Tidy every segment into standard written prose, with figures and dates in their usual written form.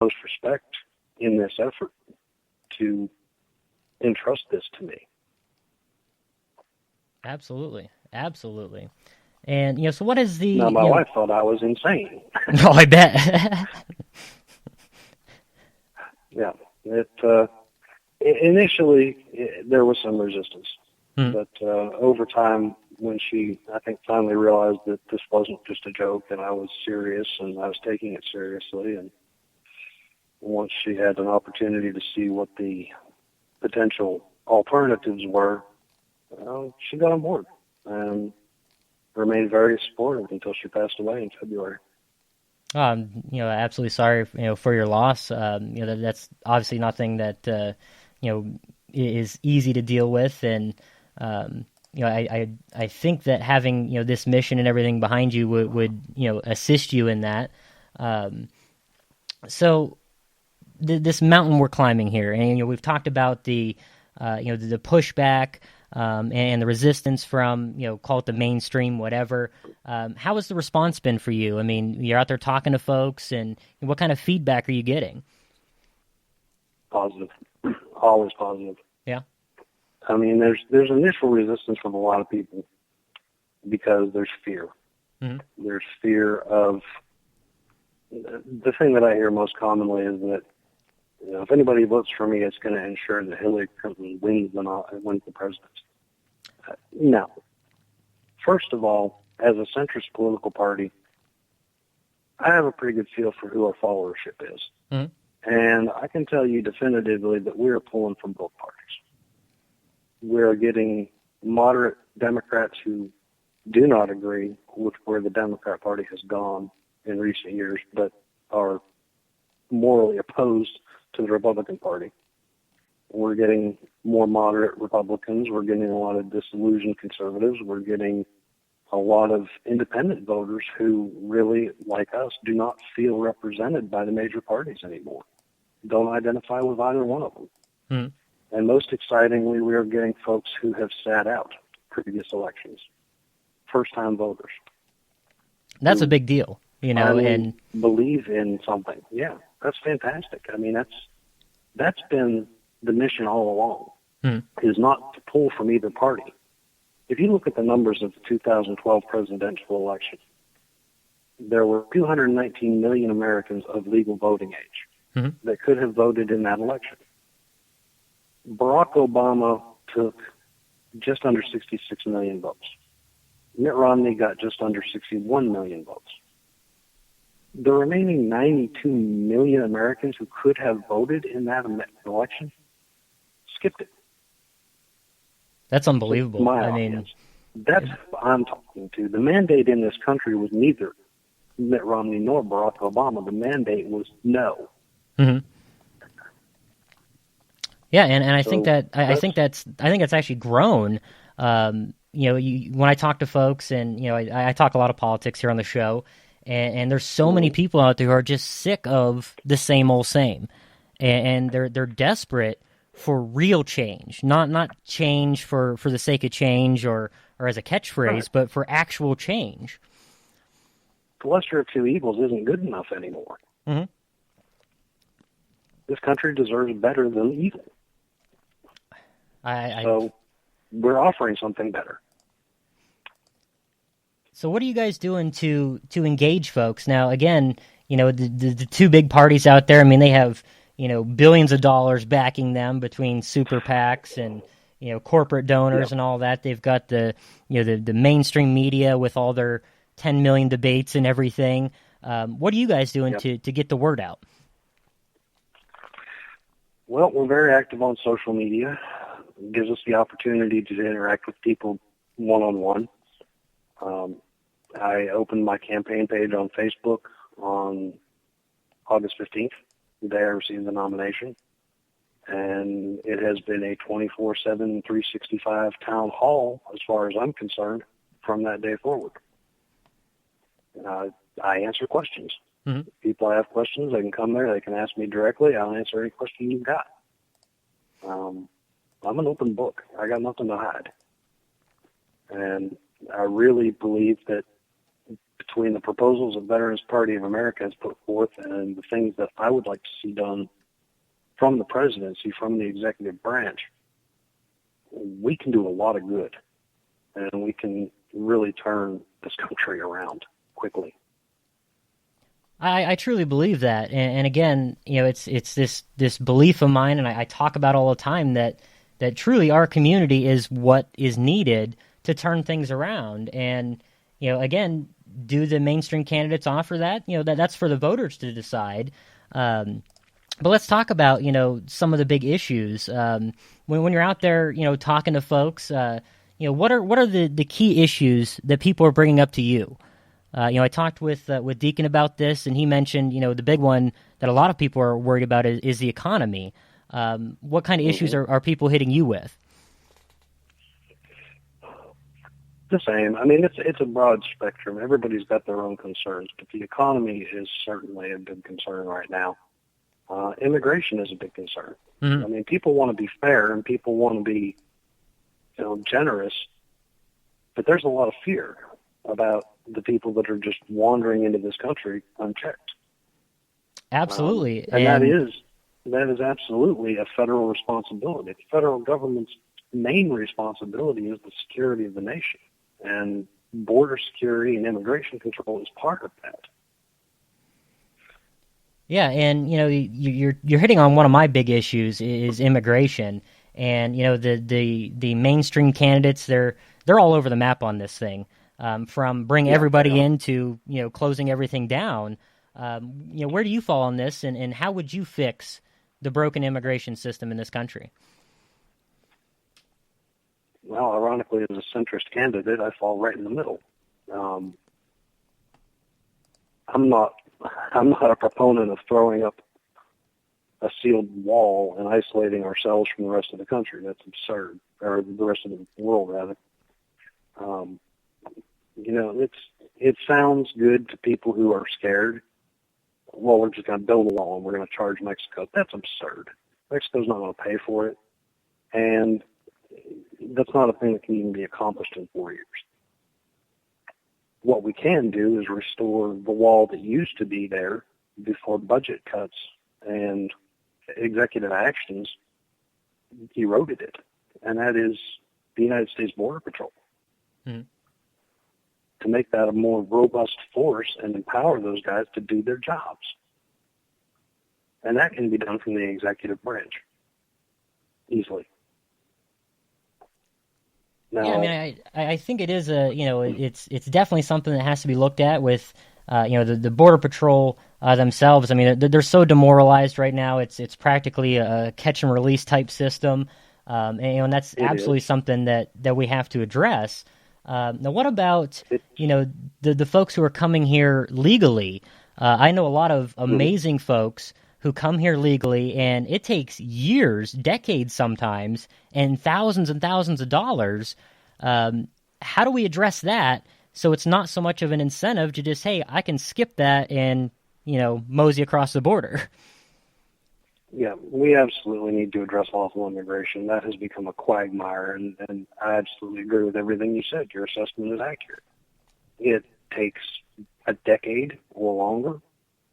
most respect in this effort to entrust this to me. Absolutely. Absolutely. And, so what is the... Now, my wife thought I was insane. Oh, I bet. Yeah. Initially, there was some resistance. But over time, when she, I think, finally realized that this wasn't just a joke and I was serious and I was taking it seriously, and once she had an opportunity to see what the potential alternatives were, she got on board and remained very supportive until she passed away in February. Absolutely sorry, for your loss. That's obviously nothing that, is easy to deal with. And, I think that having, this mission and everything behind you would assist you in that. So this mountain we're climbing here, and, we've talked about the pushback, and the resistance from, call it the mainstream, whatever. How has the response been for you? I mean, you're out there talking to folks, and what kind of feedback are you getting? Positive. Always positive. Yeah. I mean, there's initial resistance from a lot of people because there's fear. Mm-hmm. There's fear of... The thing that I hear most commonly is that, if anybody votes for me, it's going to ensure that Hillary Clinton wins the presidency. No. First of all, as a centrist political party, I have a pretty good feel for who our followership is. Mm-hmm. And I can tell you definitively that we are pulling from both parties. We're getting moderate Democrats who do not agree with where the Democrat Party has gone in recent years, but are morally opposed to the Republican Party. We're getting more moderate Republicans. We're getting a lot of disillusioned conservatives. We're getting a lot of independent voters who really, like us, do not feel represented by the major parties anymore. Don't identify with either one of them. Mm. And most excitingly, we are getting folks who have sat out previous elections. First-time voters. That's a big deal, and believe in something. Yeah, that's fantastic. I mean, that's been the mission all along, is not to pull from either party. If you look at the numbers of the 2012 presidential election, there were 219 million Americans of legal voting age that could have voted in that election. Barack Obama took just under 66 million votes. Mitt Romney got just under 61 million votes. The remaining 92 million Americans who could have voted in that election skipped it. That's unbelievable. That's what I'm talking to. The mandate in this country was neither Mitt Romney nor Barack Obama. The mandate was no. Mm-hmm. Yeah, and I think that's actually grown. When I talk to folks, and I talk a lot of politics here on the show, and there's so many people out there who are just sick of the same old same, and they're desperate for real change, not change for the sake of change or as a catchphrase, right, but for actual change. The lesser of two evils isn't good enough anymore. Mm-hmm. This country deserves better than evil. So we're offering something better. So what are you guys doing to engage folks? Now, again, the two big parties out there, I mean, they have, billions of dollars backing them between super PACs and, corporate donors and all that. They've got the mainstream media with all their 10 million debates and everything. What are you guys doing to get the word out? Well, we're very active on social media. It gives us the opportunity to interact with people one-on-one. I opened my campaign page on Facebook on August 15th, the day I received the nomination. And it has been a 24/7, 365 town hall, as far as I'm concerned, from that day forward. I answer questions. Mm-hmm. If people have questions, they can come there. They can ask me directly. I'll answer any question you've got. I'm an open book. I got nothing to hide. And I really believe that between the proposals the Veterans Party of America has put forth and the things that I would like to see done from the presidency, from the executive branch, we can do a lot of good, and we can really turn this country around quickly. I truly believe that, and again, it's this belief of mine, and I talk about all the time that truly our community is what is needed to turn things around. And again, do the mainstream candidates offer that? That's for the voters to decide. But let's talk about some of the big issues. When you're out there, talking to folks, what are the key issues that people are bringing up to you? I talked with Deacon about this, and he mentioned, the big one that a lot of people are worried about is the economy. What kind of issues are people hitting you with? The same. I mean, it's a broad spectrum. Everybody's got their own concerns, but the economy is certainly a big concern right now. Immigration is a big concern. Mm-hmm. I mean, people want to be fair and people want to be, generous, but there's a lot of fear about the people that are just wandering into this country unchecked. Absolutely. And that is absolutely a federal responsibility. The federal government's main responsibility is the security of the nation, and border security and immigration control is part of that. Yeah, and you're hitting on one of my big issues is immigration, and the mainstream candidates they're all over the map on this thing. From bring everybody in to closing everything down. Where do you fall on this, and how would you fix the broken immigration system in this country? Well, ironically, as a centrist candidate, I fall right in the middle. I'm not a proponent of throwing up a sealed wall and isolating ourselves from the rest of the country. That's absurd, or the rest of the world, rather. It sounds good to people who are scared. Well, we're just going to build a wall and we're going to charge Mexico. That's absurd. Mexico's not going to pay for it, and that's not a thing that can even be accomplished in 4 years. What we can do is restore the wall that used to be there before budget cuts and executive actions eroded it, and that is the United States Border Patrol. Mm-hmm. To make that a more robust force and empower those guys to do their jobs. And that can be done from the executive branch easily. Now, yeah, I mean, I think it is it's definitely something that has to be looked at with, the Border Patrol themselves. I mean, they're so demoralized right now. It's practically a catch and release type system, and that's absolutely something that we have to address. Now, what about the folks who are coming here legally? I know a lot of amazing folks who come here legally, and it takes years, decades sometimes, and thousands of dollars. How do we address that so it's not so much of an incentive to just, hey, I can skip that and mosey across the border? Yeah, we absolutely need to address lawful immigration. That has become a quagmire, and I absolutely agree with everything you said. Your assessment is accurate. It takes a decade or longer.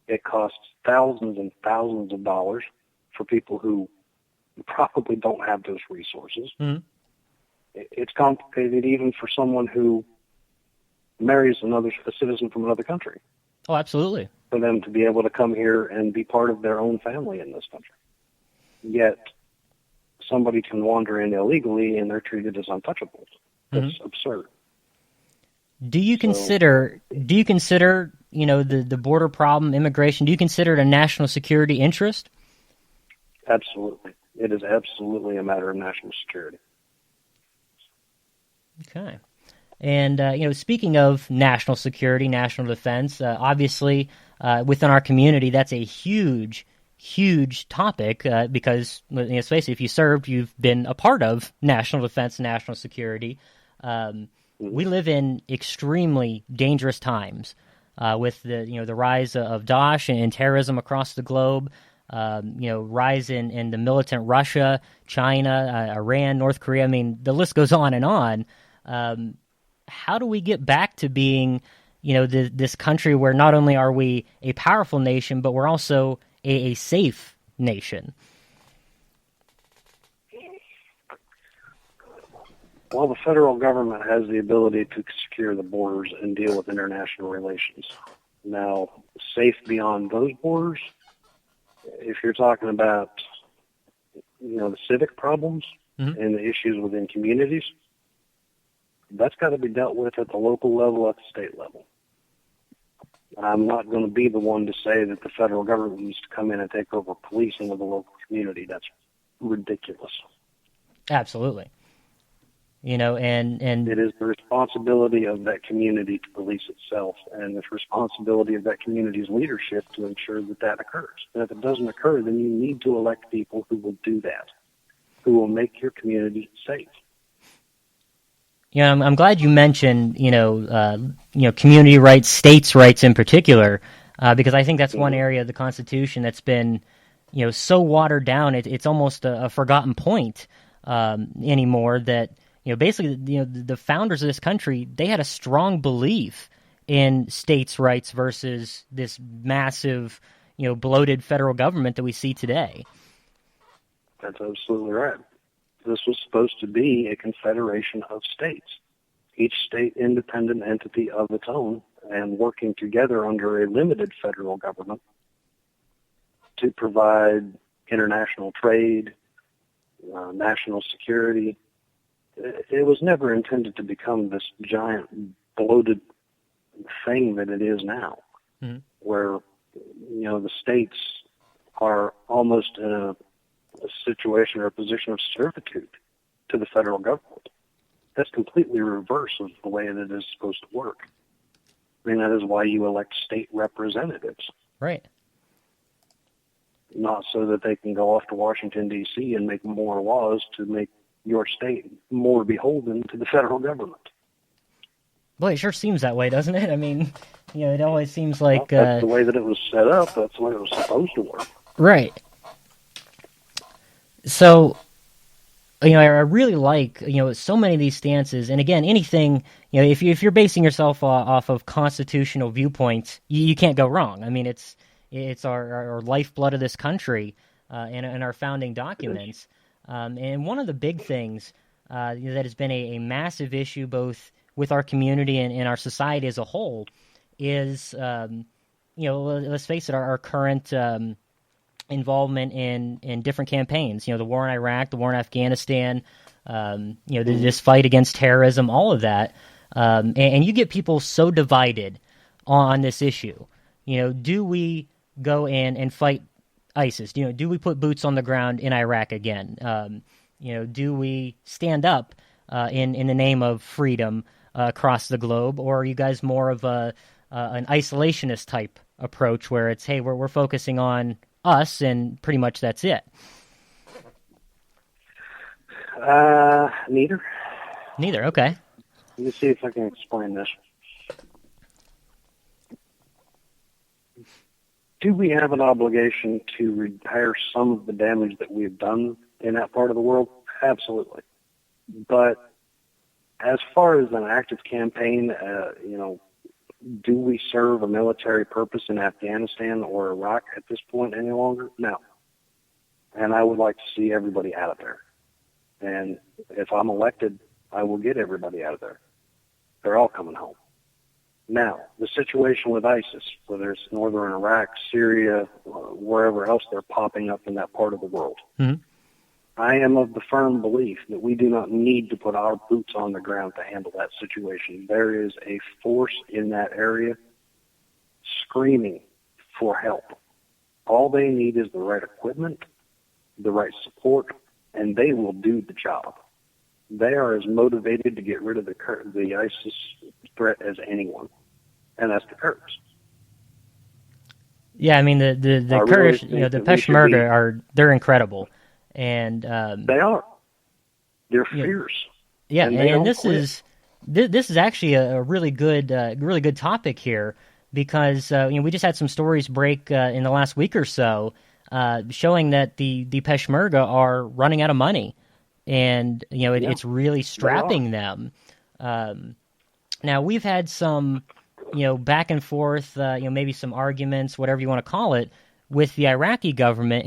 It costs thousands and thousands of dollars for people who probably don't have those resources. Mm-hmm. It's complicated even for someone who marries a citizen from another country. Oh, absolutely. For them to be able to come here and be part of their own family in this country. Yet somebody can wander in illegally and they're treated as untouchables. That's absurd. Do you consider the border problem, immigration, do you consider it a national security interest? Absolutely. It is absolutely a matter of national security. Okay. And, speaking of national security, national defense, obviously within our community, that's a huge topic because, let's face it, if you served, you've been a part of national defense, national security. We live in extremely dangerous times with the rise of Daesh and terrorism across the globe, rise in the militant Russia, China, Iran, North Korea. I mean, the list goes on and on. How do we get back to being, this country where not only are we a powerful nation, but we're also a safe nation? Well, the federal government has the ability to secure the borders and deal with international relations. Now, safe beyond those borders, if you're talking about, the civic problems and the issues within communities, that's got to be dealt with at the local level, at the state level. I'm not going to be the one to say that the federal government needs to come in and take over policing of the local community. That's ridiculous. Absolutely. And it is the responsibility of that community to police itself, and it's responsibility of that community's leadership to ensure that occurs. And if it doesn't occur, then you need to elect people who will do that, who will make your community safe. I'm glad you mentioned, community rights, states' rights in particular, because I think that's one area of the Constitution that's been, so watered down. It's almost a forgotten point anymore. That basically, the founders of this country, they had a strong belief in states' rights versus this massive, bloated federal government that we see today. That's absolutely right. This was supposed to be a confederation of states, each state independent entity of its own, and working together under a limited federal government to provide international trade, national security. It was never intended to become this giant bloated thing that it is now, where, the states are almost in a situation or a position of servitude to the federal government. That's completely reverse of the way that it is supposed to work. I mean, that is why you elect state representatives. Right. Not so that they can go off to Washington, D.C. and make more laws to make your state more beholden to the federal government. Boy, it sure seems that way, doesn't it? I mean, it always seems like... Well, that's the way that it was set up. That's the way it was supposed to work. Right. So, I really like, so many of these stances. And again, anything, if you're basing yourself off of constitutional viewpoints, you can't go wrong. I mean, it's our lifeblood of this country and our founding documents. And one of the big things that has been a massive issue both with our community and our society as a whole is, let's face it, our current involvement in different campaigns. The war in Iraq, the war in Afghanistan, this fight against terrorism, all of that. And you get people so divided on this issue. Do we go in and fight ISIS? Do we put boots on the ground in Iraq again? Do we stand up in the name of freedom across the globe, or are you guys more of an isolationist type approach where it's, hey, we're focusing on us and pretty much that's it? Neither. Neither. Okay. Let me see if I can explain this. Do we have an obligation to repair some of the damage that we've done in that part of the world? Absolutely. But as far as an active campaign, do we serve a military purpose in Afghanistan or Iraq at this point any longer? No. And I would like to see everybody out of there. And if I'm elected, I will get everybody out of there. They're all coming home. Now, the situation with ISIS, whether it's northern Iraq, Syria, wherever else they're popping up in that part of the world, I am of the firm belief that we do not need to put our boots on the ground to handle that situation. There is a force in that area screaming for help. All they need is the right equipment, the right support, and they will do the job. They are as motivated to get rid of the ISIS threat as anyone, and that's the Kurds. Yeah, I mean the Kurdish, the Peshmerga they're incredible, and they are. They're fierce. Yeah, and this is actually a really good topic here because we just had some stories break in the last week or so showing that the Peshmerga are running out of money. And, it's really strapping them. Now, we've had some back and forth, maybe some arguments, whatever you want to call it, with the Iraqi government